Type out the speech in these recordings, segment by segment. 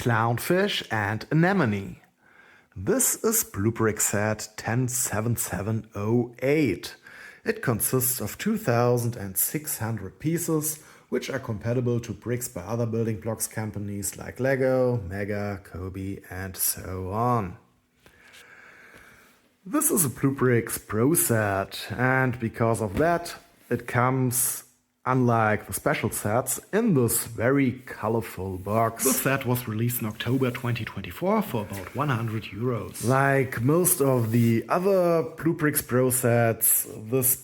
Clownfish and Anemone. This is BlueBrixx set 107708. It consists of 2,600 pieces, which are compatible to bricks by other building blocks companies like Lego, Mega, Kobe, and so on. This is a BlueBrixx Pro set, and because of that, it comes, unlike the special sets, in this very colorful box. The set was released in October 2024 for about 100 euros. Like most of the other BlueBrixx Pro sets, this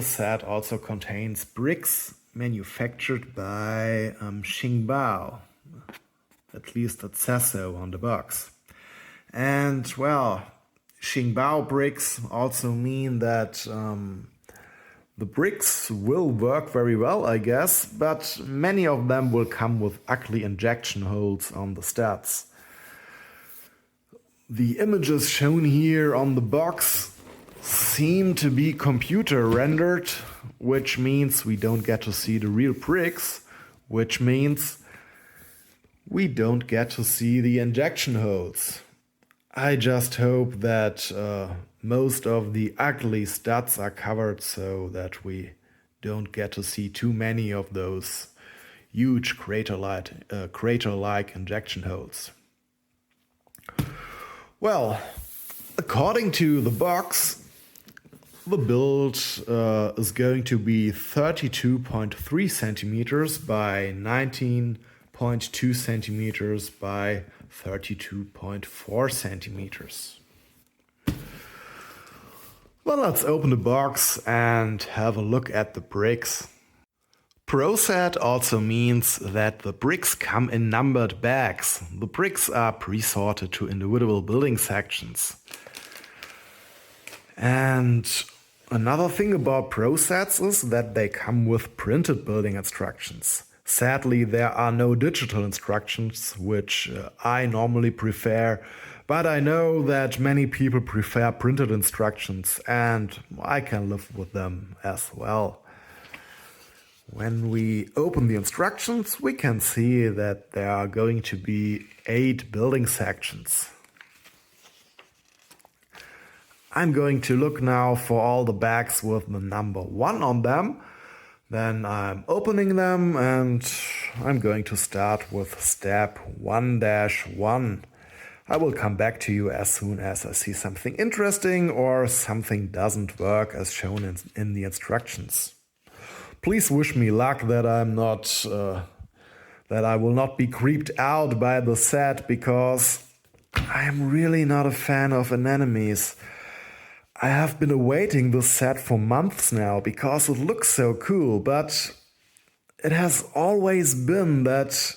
set also contains bricks manufactured by Xingbao. At least it says so on the box. And well, Xingbao bricks also mean that the bricks will work very well, I guess, but many of them will come with ugly injection holes on the studs. The images shown here on the box seem to be computer rendered, which means we don't get to see the real bricks, which means we don't get to see the injection holes. I just hope that most of the ugly studs are covered so that we don't get to see too many of those huge crater-like injection holes. Well, according to the box, the build is going to be 32.3 centimeters by 19.2 centimeters by 32.4 centimeters. Well, let's open the box and have a look at the bricks. Pro set also means that the bricks come in numbered bags. The bricks are pre-sorted to individual building sections. And another thing about Pro sets is that they come with printed building instructions. Sadly, there are no digital instructions, which I normally prefer, but I know that many people prefer printed instructions, and I can live with them as well. When we open the instructions, we can see that there are going to be 8 building sections. I'm going to look now for all the bags with the number 1 on them. Then I'm opening them and I'm going to start with step 1-1. I will come back to you as soon as I see something interesting or something doesn't work as shown in the instructions. Please wish me luck that I will not be creeped out by the set, because I'm really not a fan of anemones. I have been awaiting this set for months now because it looks so cool, but it has always been that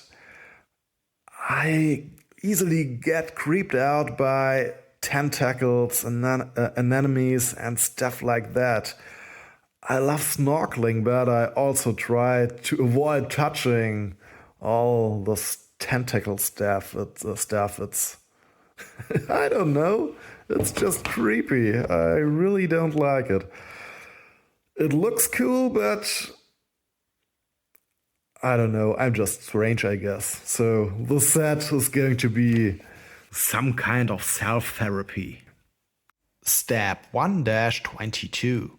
I easily get creeped out by tentacles and anemones and stuff like that. I love snorkeling, but I also try to avoid touching all this tentacle stuff. It's I don't know. It's just creepy. I really don't like it. It looks cool, but I don't know. I'm just strange, I guess. So the set is going to be some kind of self-therapy. Step 1-22.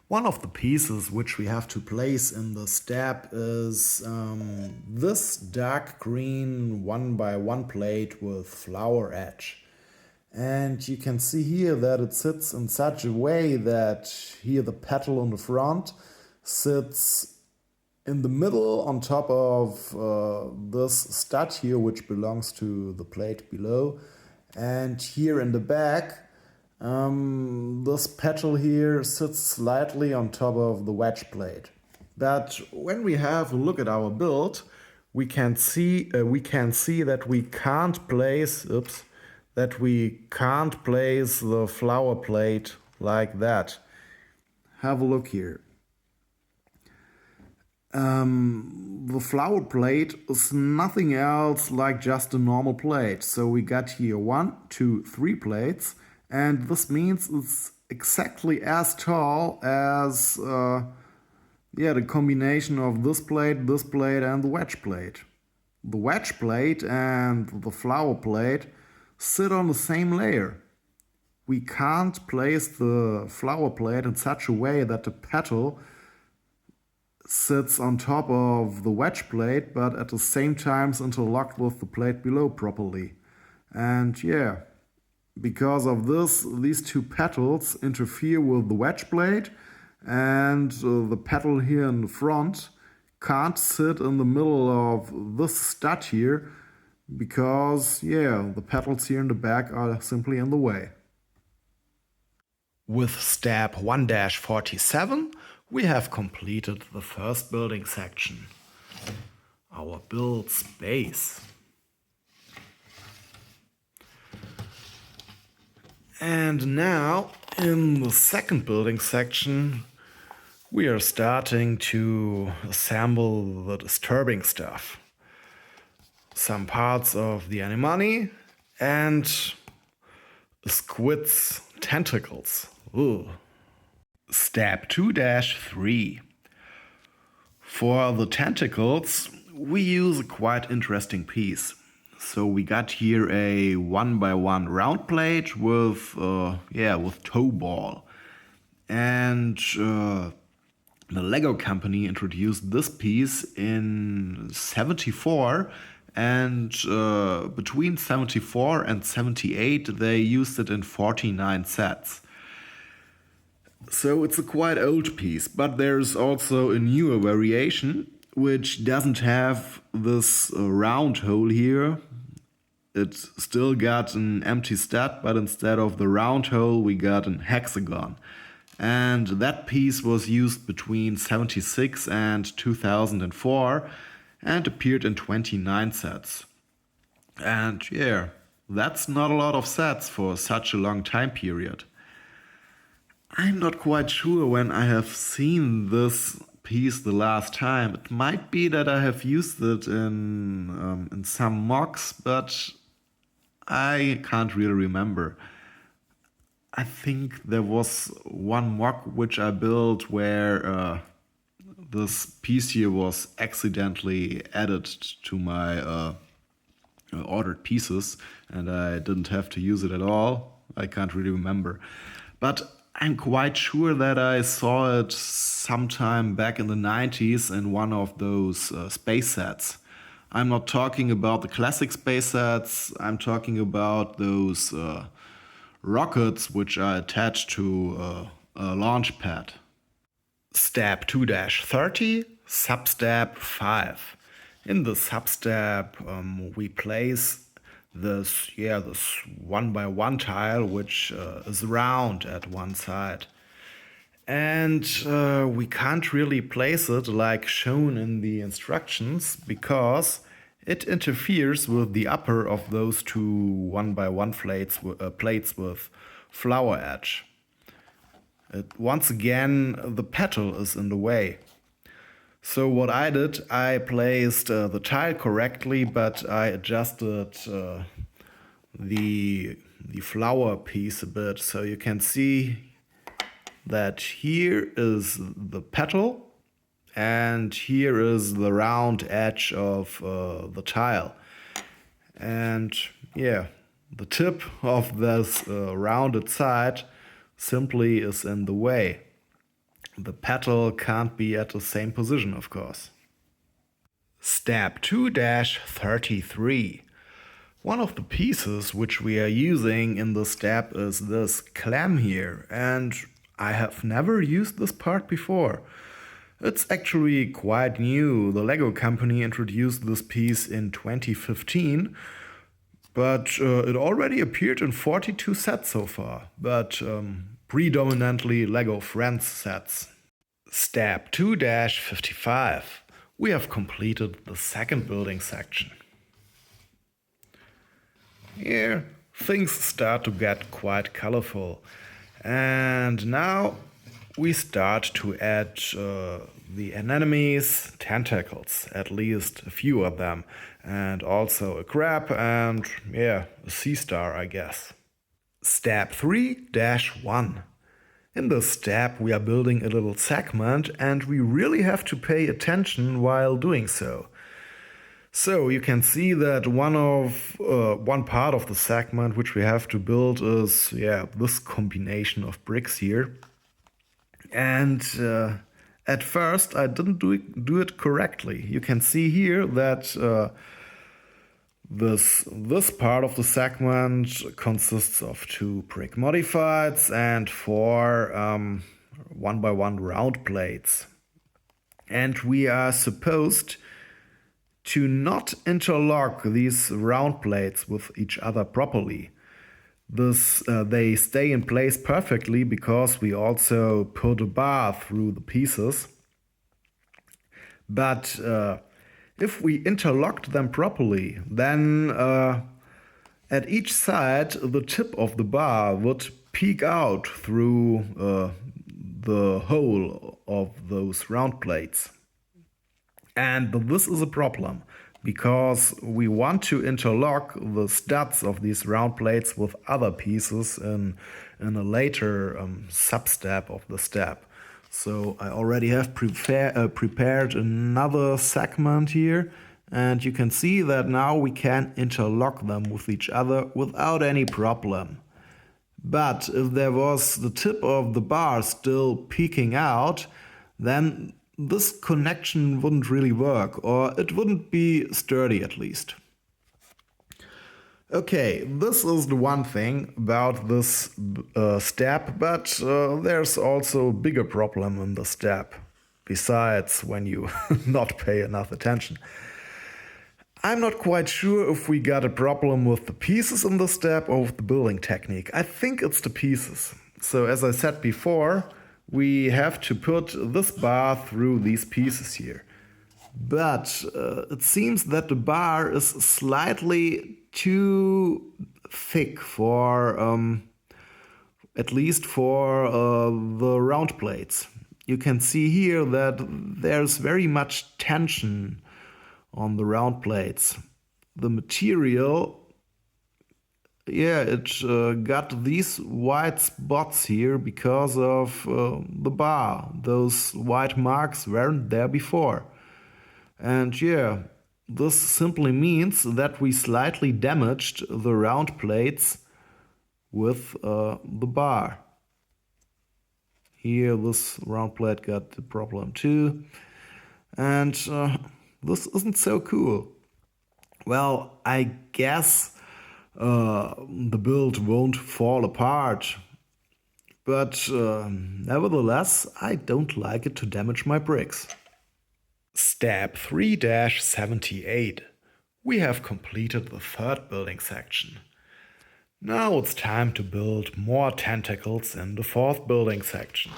One of the pieces which we have to place in the step is this dark green 1x1 plate with flower edge. And you can see here that it sits in such a way that here the petal on the front sits in the middle on top of this stud here, which belongs to the plate below. And here in the back, this petal here sits slightly on top of the wedge plate. But when we have a look at our build, we can see that we can't place the flower plate like that. Have a look here. The flower plate is nothing else like just a normal plate. So we got here 1, 2, 3 plates, and this means it's exactly as tall as the combination of this plate, and the wedge plate. The wedge plate and the flower plate sit on the same layer. We can't place the flower plate in such a way that the petal sits on top of the wedge plate, but at the same time is interlocked with the plate below properly. And yeah, because of this, these two petals interfere with the wedge plate, and the petal here in the front can't sit in the middle of this stud here because, yeah, the petals here in the back are simply in the way. With step 1-47, we have completed the first building section, our build space. And now, in the second building section, we are starting to assemble the disturbing stuff. Some parts of the anemone and a squid's tentacles. Ooh. Step 2-3. For the tentacles, we use a quite interesting piece. So we got here a 1x1 round plate with toe ball. And the Lego company introduced this piece in 74, and between 74 and 78 they used it in 49 sets. So it's a quite old piece, but there's also a newer variation which doesn't have this round hole here. It still got an empty stud, but instead of the round hole we got an hexagon. And that piece was used between 76 and 2004 and appeared in 29 sets. And yeah, that's not a lot of sets for such a long time period. I'm not quite sure when I have seen this piece the last time. It might be that I have used it in some mocks, but I can't really remember. I think there was one mock which I built where this piece here was accidentally added to my ordered pieces, and I didn't have to use it at all. I can't really remember. But I'm quite sure that I saw it sometime back in the 90s in one of those space sets. I'm not talking about the classic space sets, I'm talking about those rockets which are attached to a launch pad. Step 2-30, substep 5. In the substep we place this 1x1 tile which is round at one side. And we can't really place it like shown in the instructions because it interferes with the upper of those two 1x1 plates with flower edge. Once again, the petal is in the way. So what I did, I placed the tile correctly, but I adjusted the flower piece a bit. So you can see that here is the petal and here is the round edge of the tile. And yeah, the tip of this rounded side simply is in the way. The petal can't be at the same position, of course. Step 2-33. One of the pieces which we are using in this step is this clam here, and I have never used this part before. It's actually quite new. The Lego company introduced this piece in 2015, but it already appeared in 42 sets so far, but predominantly Lego Friends sets. Step 2-55. We have completed the second building section. Here things start to get quite colorful, and now we start to add the anemone's tentacles, at least a few of them, and also a crab and a sea star, I guess. Step 3-1. In this step we are building a little segment and we really have to pay attention while doing so. So you can see that one part of the segment which we have to build is this combination of bricks here. And at first I didn't do it correctly. You can see here that this part of the segment consists of 2 brick modifieds and 4 1x1 round plates. And we are supposed to not interlock these round plates with each other properly. They stay in place perfectly because we also put a bar through the pieces. But if we interlocked them properly, then at each side the tip of the bar would peek out through the hole of those round plates. And this is a problem because we want to interlock the studs of these round plates with other pieces in a later sub-step of the step. So I already have prepared another segment here, and you can see that now we can interlock them with each other without any problem. But if there was the tip of the bar still peeking out, then this connection wouldn't really work, or it wouldn't be sturdy at least. Okay, this is the one thing about this step, but there's also a bigger problem in the step, besides when you not pay enough attention. I'm not quite sure if we got a problem with the pieces in the step or with the building technique. I think it's the pieces. So as I said before, we have to put this bar through these pieces here. But it seems that the bar is slightly too thick for, at least for the round plates. You can see here that there's very much tension on the round plates. The material, it got these white spots here because of the bar. Those white marks weren't there before. And this simply means that we slightly damaged the round plates with the bar. Here this round plate got the problem too. And this isn't so cool. Well, I guess the build won't fall apart. But nevertheless, I don't like it to damage my bricks. Step 3-78. We have completed the 3rd building section. Now it's time to build more tentacles in the 4th building section.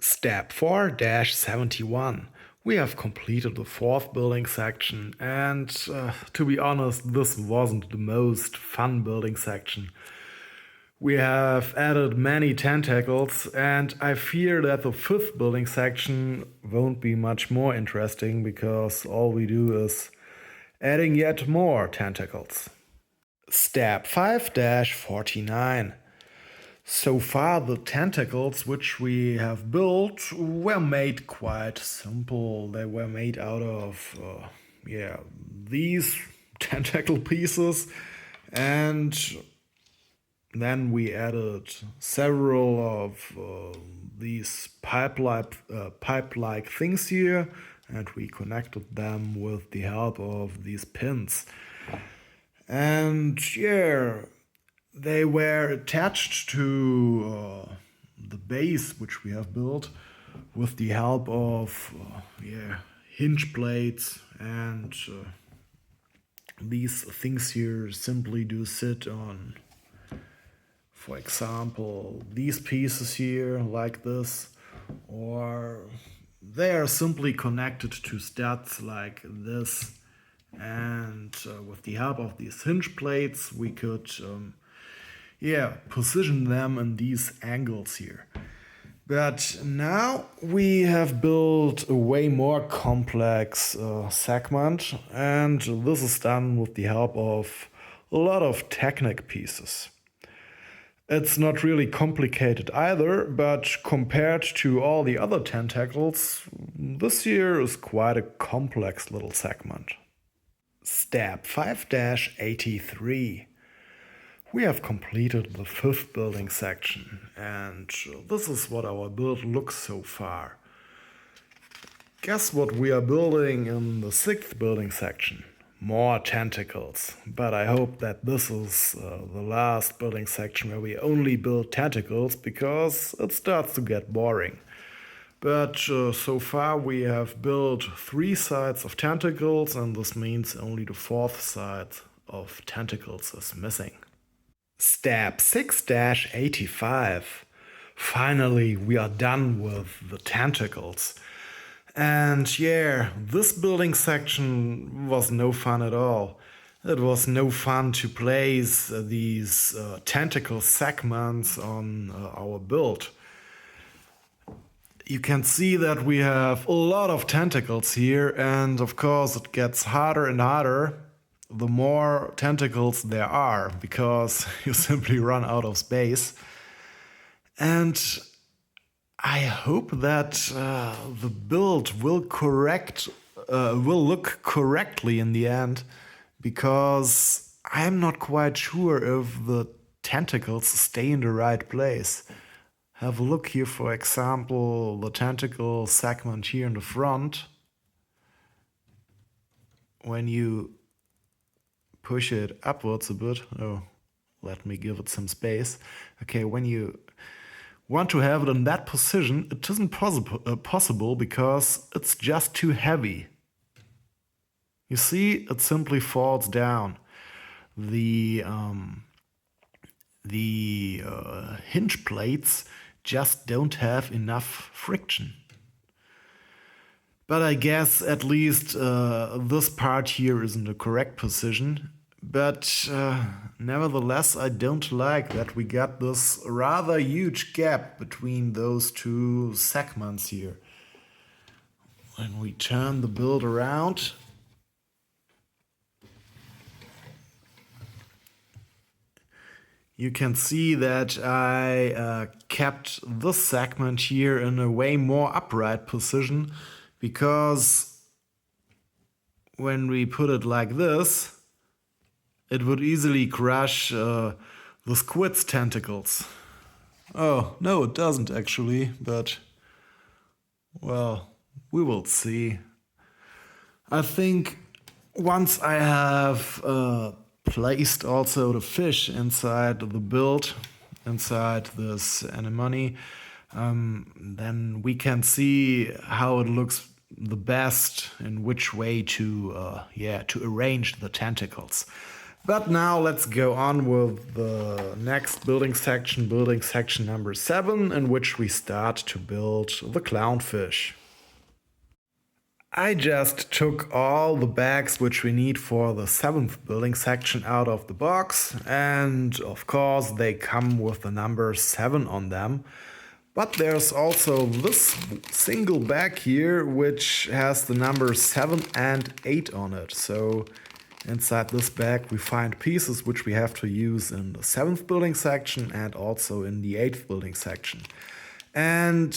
Step 4-71. We have completed the 4th building section, and to be honest, this wasn't the most fun building section. We have added many tentacles, and I fear that the 5th building section won't be much more interesting because all we do is adding yet more tentacles. Step 5-49. So far the tentacles which we have built were made quite simple. They were made out of these tentacle pieces, and then we added several of these pipe-like things here, and we connected them with the help of these pins. And they were attached to the base which we have built with the help of hinge plates, and these things here simply do sit on, for example, these pieces here like this, or they are simply connected to studs like this, and with the help of these hinge plates we could position them in these angles here. But now we have built a way more complex segment, and this is done with the help of a lot of technic pieces. It's not really complicated either, but compared to all the other tentacles, this here is quite a complex little segment. Step 5-83. We have completed the 5th building section, and this is what our build looks so far. Guess what we are building in the 6th building section? More tentacles, but I hope that this is the last building section where we only build tentacles, because it starts to get boring. But so far we have built 3 sides of tentacles, and this means only the 4th side of tentacles is missing. Step 6-85. Finally, we are done with the tentacles. And yeah, this building section was no fun at all. It was no fun to place these tentacle segments on our build. You can see that we have a lot of tentacles here, and of course it gets harder and harder the more tentacles there are, because you simply run out of space. And I hope that the build will look correctly in the end, because I'm not quite sure if the tentacles stay in the right place. Have a look here, for example, the tentacle segment here in the front. When you push it upwards a bit, let me give it some space. Okay, when you want to have it in that position, it isn't possible because it's just too heavy. You see, it simply falls down. The hinge plates just don't have enough friction. But I guess at least this part here is in the correct position. But nevertheless, I don't like that we got this rather huge gap between those 2 segments here. When we turn the build around, you can see that I kept this segment here in a way more upright position, because when we put it like this, it would easily crush the squid's tentacles. Oh, no, it doesn't actually, but well, we will see. I think once I have placed also the fish inside the build, inside this anemone, then we can see how it looks the best, in which way to arrange the tentacles. But now let's go on with the next building section number 7, in which we start to build the clownfish. I just took all the bags which we need for the 7th building section out of the box, and of course they come with the number 7 on them. But there's also this single bag here which has the number 7 and 8 on it. So inside this bag we find pieces which we have to use in the 7th building section and also in the 8th building section. And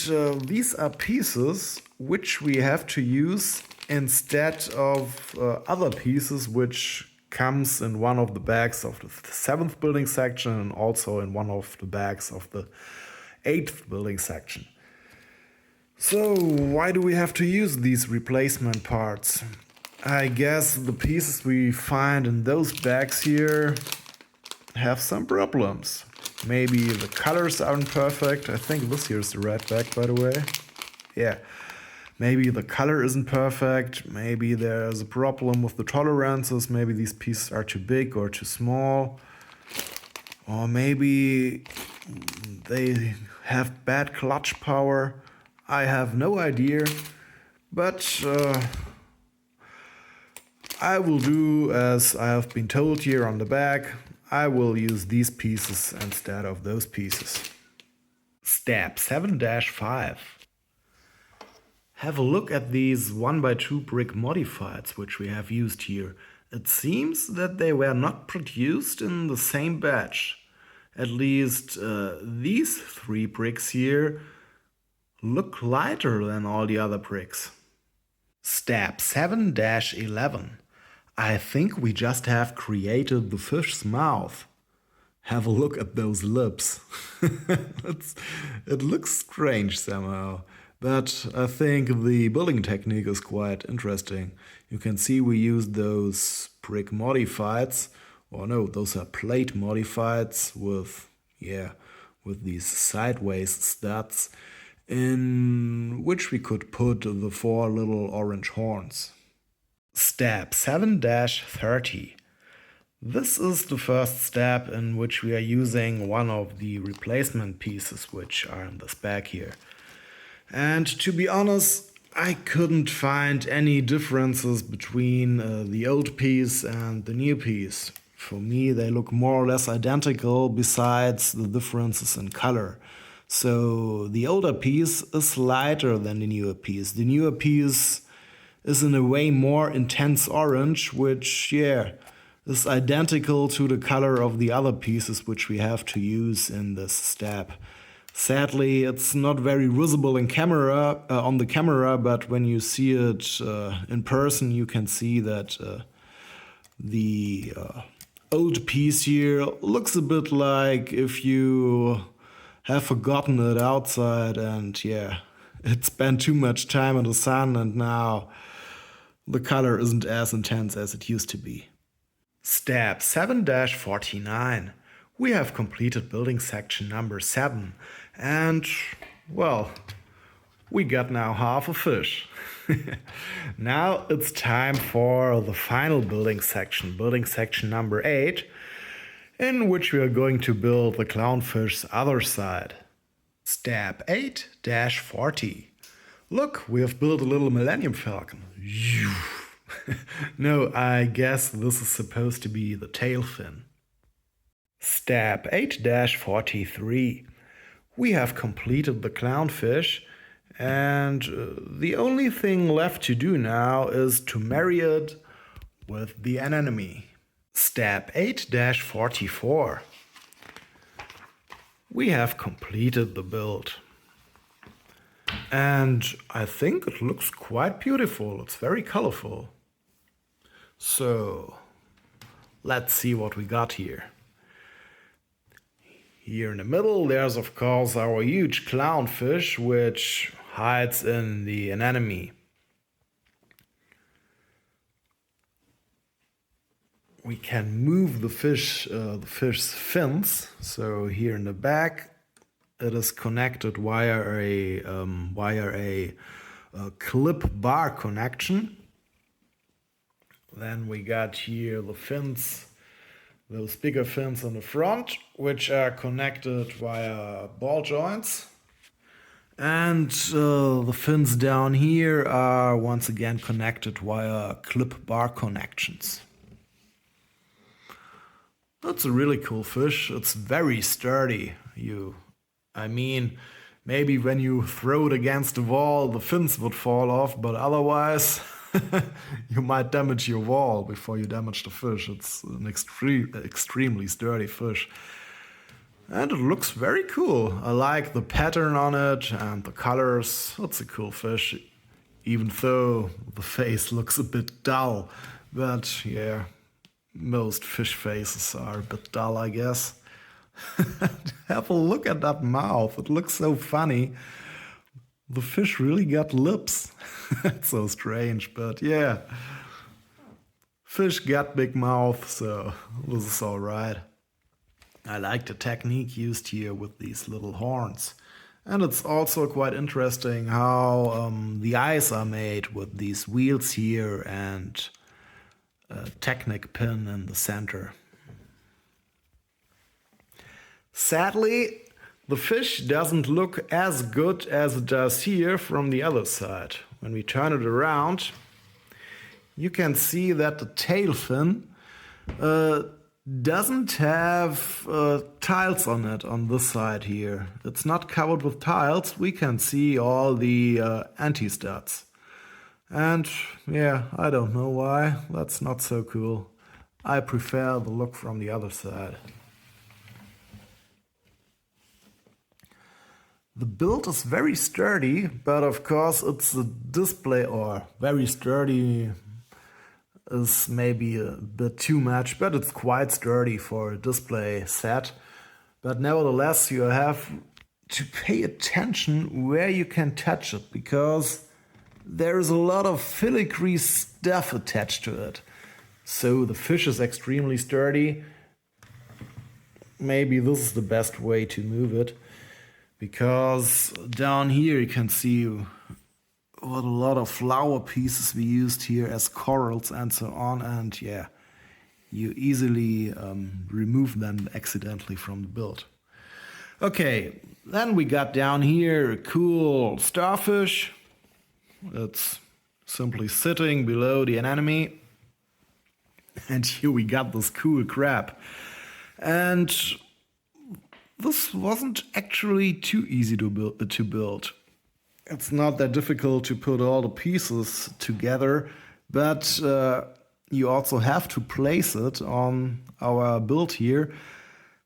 these are pieces which we have to use instead of other pieces which comes in one of the bags of the 7th building section and also in one of the bags of the 8th building section. So why do we have to use these replacement parts? I guess the pieces we find in those bags here have some problems. Maybe the colors aren't perfect. I think this here is the red bag, by the way. Yeah. Maybe the color isn't perfect. Maybe there's a problem with the tolerances. Maybe these pieces are too big or too small. Or maybe they have bad clutch power. I have no idea. But I will do as I have been told here on the back. I will use these pieces instead of those pieces. Step 7-5. Have a look at these 1x2 brick modifieds which we have used here. It seems that they were not produced in the same batch. At least these 3 bricks here look lighter than all the other bricks. Step 7-11. I think we just have created the fish's mouth. Have a look at those lips. It looks strange somehow, but I think the building technique is quite interesting. You can see we used those brick modifieds, or no, those are plate modifieds with these sideways studs, in which we could put the 4 little orange horns. Step 7-30. This is the first step in which we are using one of the replacement pieces which are in this bag here. And to be honest, I couldn't find any differences between the old piece and the new piece. For me, they look more or less identical besides the differences in color. So the older piece is lighter than the newer piece. The newer piece is in a way more intense orange, which, is identical to the color of the other pieces which we have to use in this step. Sadly, it's not very visible in camera, on the camera, but when you see it in person, you can see that the old piece here looks a bit like if you have forgotten it outside and it spent too much time in the sun and now the color isn't as intense as it used to be. Step 7-49. We have completed building section number 7 and, well, we got now half a fish. Now it's time for the final building section number 8, in which we are going to build the clownfish's other side. Step 8-40. Look, we have built a little Millennium Falcon. No, I guess this is supposed to be the tail fin. Step 8-43. We have completed the clownfish, and the only thing left to do now is to marry it with the anemone. Step 8-44. We have completed the build. And I think it looks quite beautiful. It's very colorful. So, let's see what we got here. Here in the middle, there's of course our huge clownfish, which hides in the anemone. We can move the fish's fins. So here in the back, it is connected via a clip bar connection. Then we got here the fins, those bigger fins on the front, which are connected via ball joints. And the fins down here are once again connected via clip bar connections. That's a really cool fish. It's very sturdy. Maybe when you throw it against the wall, the fins would fall off, but otherwise, you might damage your wall before you damage the fish. It's an extremely sturdy fish. And it looks very cool. I like the pattern on it and the colors. It's a cool fish, even though the face looks a bit dull. But most fish faces are a bit dull, I guess. Have a look at that mouth. It looks so funny. The fish really got lips. It's so strange, but fish got big mouth, so this is all right. I like the technique used here with these little horns. And it's also quite interesting how the eyes are made with these wheels here and a Technic pin in the center. Sadly, the fish doesn't look as good as it does here from the other side. When we turn it around, you can see that the tail fin doesn't have tiles on it on this side here. It's not covered with tiles. We can see all the anti-studs. And I don't know why. That's not so cool. I prefer the look from the other side. The build is very sturdy, but of course it's a display, or very sturdy is maybe a bit too much, but it's quite sturdy for a display set. But nevertheless, you have to pay attention where you can touch it, because there is a lot of filigree stuff attached to it. So the fish is extremely sturdy. Maybe this is the best way to move it, because down here you can see what a lot of flower pieces we used here as corals and so on, and yeah, you easily remove them accidentally from the build. Okay, then we got down here a cool starfish. It's simply sitting below the anemone. And here we got this cool crab. And this wasn't actually too easy to build. It's not that difficult to put all the pieces together, but you also have to place it on our build here.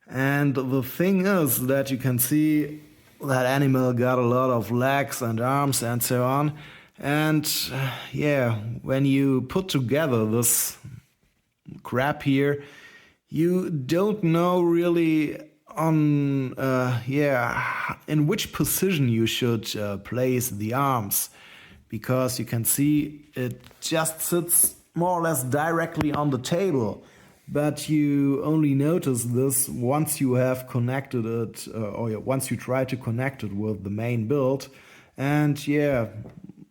And the thing is that you can see that animal got a lot of legs and arms and so on. And yeah, when you put together this crab here, you don't know really on in which position you should place the arms, because you can see it just sits more or less directly on the table, but you only notice this once you have connected it, once you try to connect it with the main build, and yeah,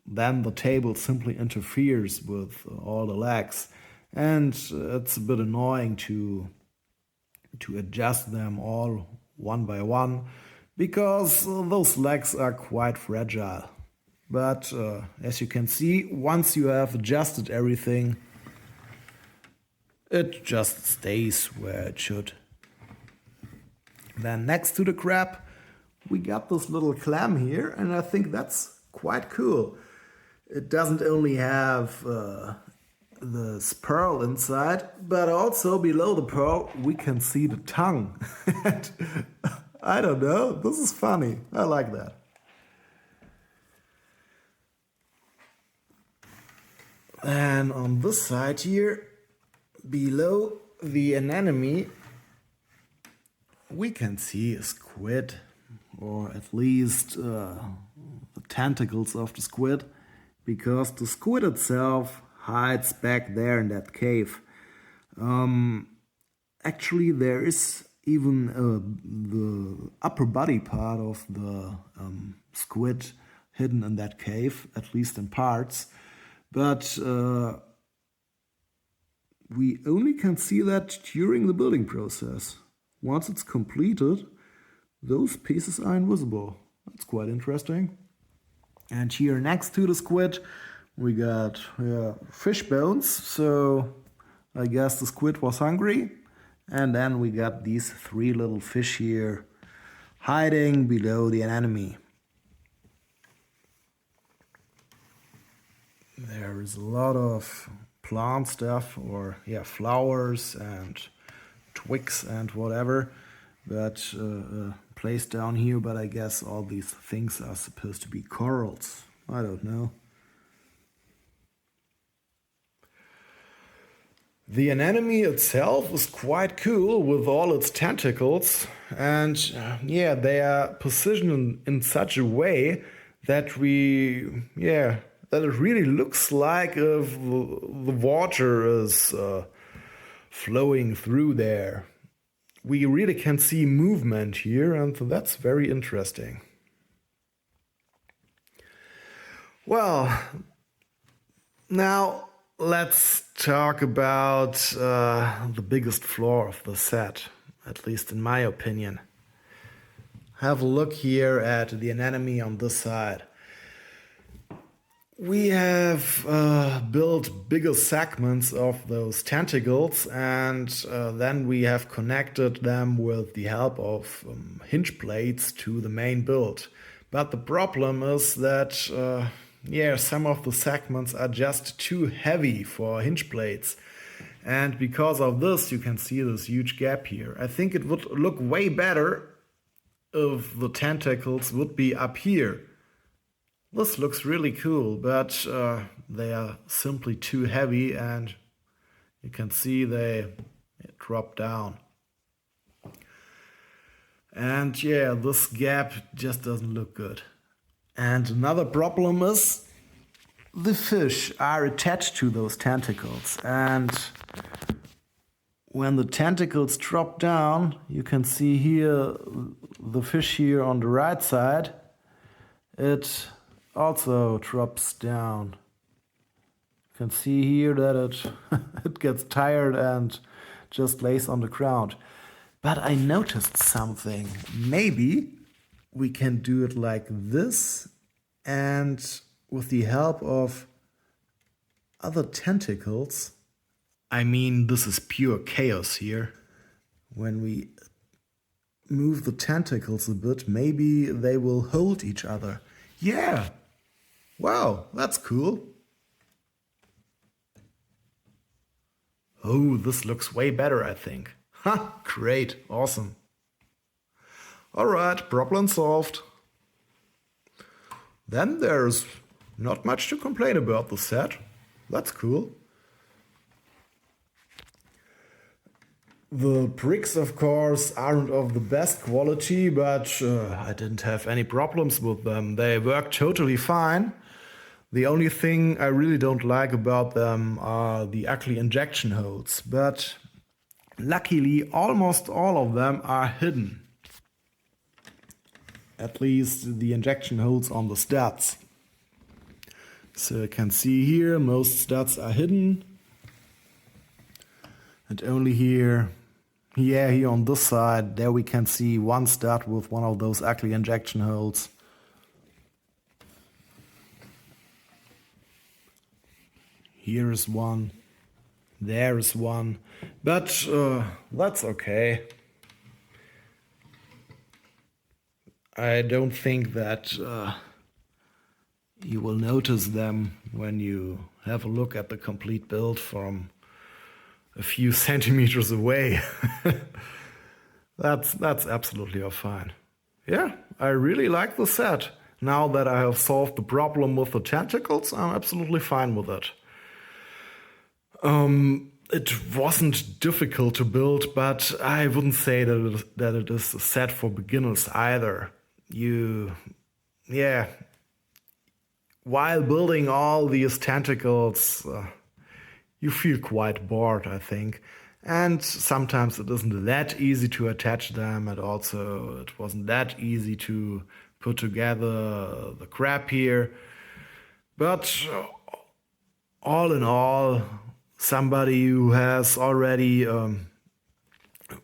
then the table simply interferes with all the legs, and it's a bit annoying to adjust them all one by one, because those legs are quite fragile. But as you can see, once you have adjusted everything, it just stays where it should. Then next to the crab, we got this little clam here, and I think that's quite cool. It doesn't only have the pearl inside, but also below the pearl we can see the tongue. I don't know, this is funny. I like that. And on this side here, below the anemone, we can see a squid, or at least the tentacles of the squid, because the squid itself hides back there in that cave. Actually, there is even the upper body part of the squid hidden in that cave, at least in parts. But we only can see that during the building process. Once it's completed, those pieces are invisible. That's quite interesting. And here next to the squid, we got fish bones. So I guess the squid was hungry. And then we got these three little fish here hiding below the anemone. There is a lot of plant stuff, or flowers and twigs and whatever, but placed down here. But I guess all these things are supposed to be corals. I don't know. The anemone itself is quite cool with all its tentacles, and they are positioned in such a way that that it really looks like if the water is flowing through there. We really can see movement here, and that's very interesting. Well, now let's talk about the biggest flaw of the set, at least in my opinion. Have a look here at the anemone on this side. We have built bigger segments of those tentacles, and then we have connected them with the help of hinge plates to the main build. But the problem is that some of the segments are just too heavy for hinge plates. And because of this, you can see this huge gap here. I think it would look way better if the tentacles would be up here. This looks really cool, but they are simply too heavy, and you can see they drop down. And yeah, this gap just doesn't look good. And another problem is the fish are attached to those tentacles, and when the tentacles drop down, you can see here the fish here on the right side, it also drops down. You can see here that it gets tired and just lays on the ground. But I noticed something. Maybe we can do it like this, and with the help of other tentacles, I mean, this is pure chaos here. When we move the tentacles a bit, maybe they will hold each other. Yeah! Wow, that's cool. Oh, this looks way better, I think. Ha! Great, awesome. Alright, problem solved. Then there's not much to complain about the set. That's cool. The bricks, of course, aren't of the best quality, but I didn't have any problems with them. They work totally fine. The only thing I really don't like about them are the ugly injection holes, but luckily almost all of them are hidden. At least the injection holes on the studs. So you can see here most studs are hidden. And only here on this side, there we can see one stud with one of those ugly injection holes. Here is one, there is one, but that's okay. I don't think that you will notice them when you have a look at the complete build from a few centimeters away. That's absolutely all fine. Yeah, I really like the set. Now that I have solved the problem with the tentacles, I'm absolutely fine with it. It wasn't difficult to build, but I wouldn't say that it is a set for beginners either. While building all these tentacles, you feel quite bored, I think. And sometimes it isn't that easy to attach them, and also it wasn't that easy to put together the crab here. But all in all, somebody who has already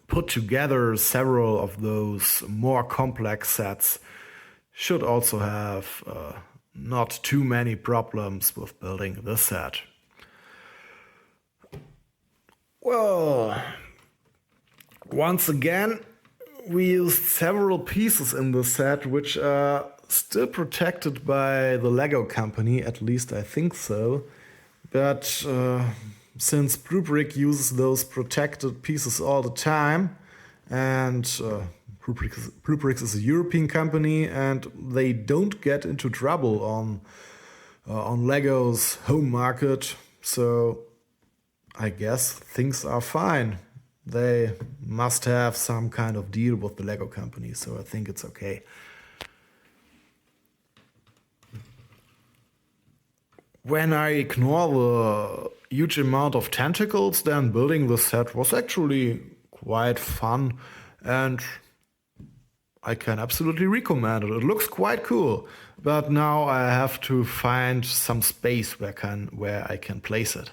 put together several of those more complex sets should also have not too many problems with building this set. Well, once again, we used several pieces in the set which are still protected by the Lego company, at least I think so. But since BlueBrixx uses those protected pieces all the time, and BlueBrixx is a European company, and they don't get into trouble on Lego's home market, so I guess things are fine. They must have some kind of deal with the Lego company, so I think it's okay. When I ignore the huge amount of tentacles, then building the set was actually quite fun, and I can absolutely recommend it. It looks quite cool, but now I have to find some space where I can place it.